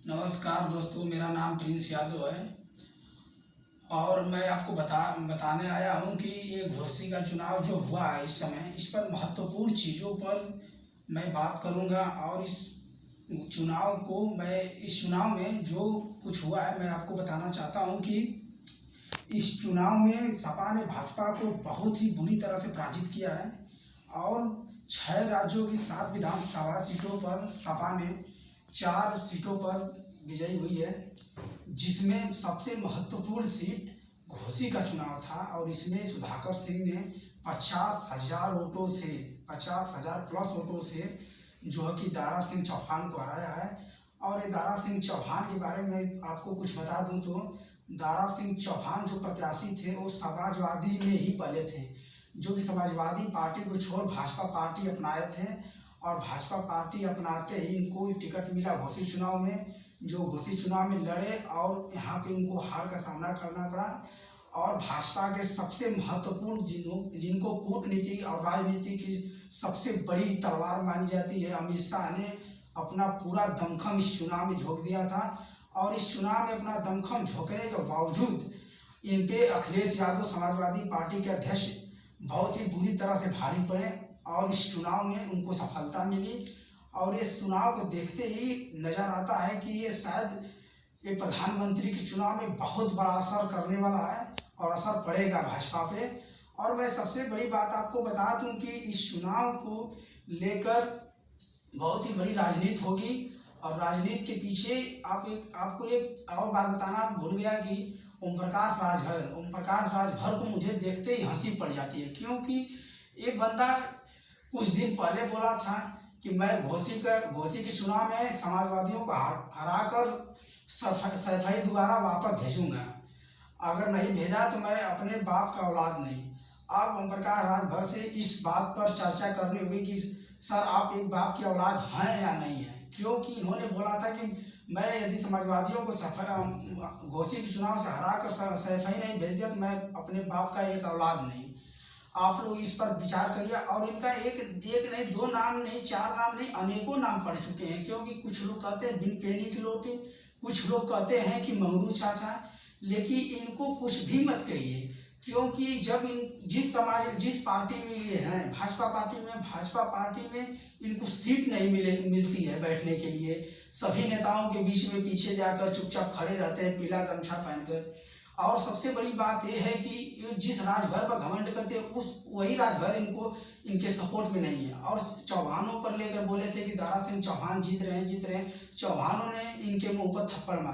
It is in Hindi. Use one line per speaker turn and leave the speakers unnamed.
नमस्कार दोस्तों, मेरा नाम प्रिंस यादव है और मैं आपको बताने आया हूं कि ये घोसी का चुनाव जो हुआ है इस समय, इस पर महत्वपूर्ण चीज़ों पर मैं बात करूंगा। और इस चुनाव में जो कुछ हुआ है मैं आपको बताना चाहता हूं कि इस चुनाव में सपा ने भाजपा को बहुत ही बुरी तरह से पराजित किया है और 6 राज्यों की 7 विधानसभा सीटों पर सपा ने 4 सीटों पर विजयी हुई है, जिसमें सबसे महत्वपूर्ण सीट घोसी का चुनाव था। और इसमें सुधाकर सिंह ने 50,000 वोटों से 50,000 प्लस वोटों से जो है कि दारा सिंह चौहान को हराया है। और ये दारा सिंह चौहान के बारे में आपको कुछ बता दूं तो दारा सिंह चौहान जो प्रत्याशी थे वो समाजवादी में ही पले थे, जो कि समाजवादी पार्टी को छोड़ भाजपा पार्टी अपनाए थे। और भाजपा पार्टी अपनाते ही इनको टिकट मिला घोसी चुनाव में, जो घोसी चुनाव में लड़े और यहाँ पे इनको हार का सामना करना पड़ा। और भाजपा के सबसे महत्वपूर्ण जिनको कूटनीति और राजनीति की सबसे बड़ी तलवार मानी जाती है, अमित शाह ने अपना पूरा दमखम इस चुनाव में झोंक दिया था। और इस चुनाव में अपना दमखम झोंकने के बावजूद इन पे अखिलेश यादव समाजवादी पार्टी के अध्यक्ष बहुत ही बुरी तरह से भारी पड़े और इस चुनाव में उनको सफलता मिली। और इस चुनाव को देखते ही नजर आता है कि ये शायद ये प्रधानमंत्री के चुनाव में बहुत बड़ा असर करने वाला है और असर पड़ेगा भाजपा पे। और मैं सबसे बड़ी बात आपको बता दूं कि इस चुनाव को लेकर बहुत ही बड़ी राजनीति होगी। और राजनीति के पीछे आपको एक और बात बताना भूल गया कि ओम प्रकाश राजभर को मुझे देखते ही हंसी पड़ जाती है, क्योंकि एक बंदा कुछ दिन पहले बोला था कि मैं घोसी के चुनाव में समाजवादियों को हराकर सफाई दोबारा वापस भेजूंगा, अगर नहीं भेजा तो मैं अपने बाप का औलाद नहीं। अब ओम प्रकाश राजभर से इस बात पर चर्चा करनी हुई कि सर आप एक बाप की औलाद हैं या नहीं है, क्योंकि इन्होंने बोला था कि मैं यदि समाजवादियों को घोसी के चुनाव से हराकर सफाई नहीं भेज दिया तो मैं अपने बाप का एक औलाद नहीं। आप लोग इस पर विचार करिए। और इनका एक नहीं, 2 नाम नहीं, 4 नाम नहीं, अनेकों नाम पड़ चुके हैं, क्योंकि कुछ लोग कहते हैं बिन पेनी के लोटे, कुछ लोग कहते हैं कि मंगरू चाचा। लेकिन इनको कुछ भी मत कहिए, क्योंकि जब जिस पार्टी में ये हैं, भाजपा पार्टी में इनको सीट नहीं मिलती है बैठने के लिए। सभी नेताओं के बीच में पीछे जाकर चुपचाप खड़े रहते हैं पीला गमछा पहनकर। और सबसे बड़ी बात यह है कि जिस राजभर पर घमंड करते हैं वही राजभर इनके सपोर्ट में नहीं है। और चौहानों पर लेकर बोले थे कि दारा सिंह चौहान जीत रहे हैं, चौहानों ने इनके मुंह पर थप्पड़ मारा।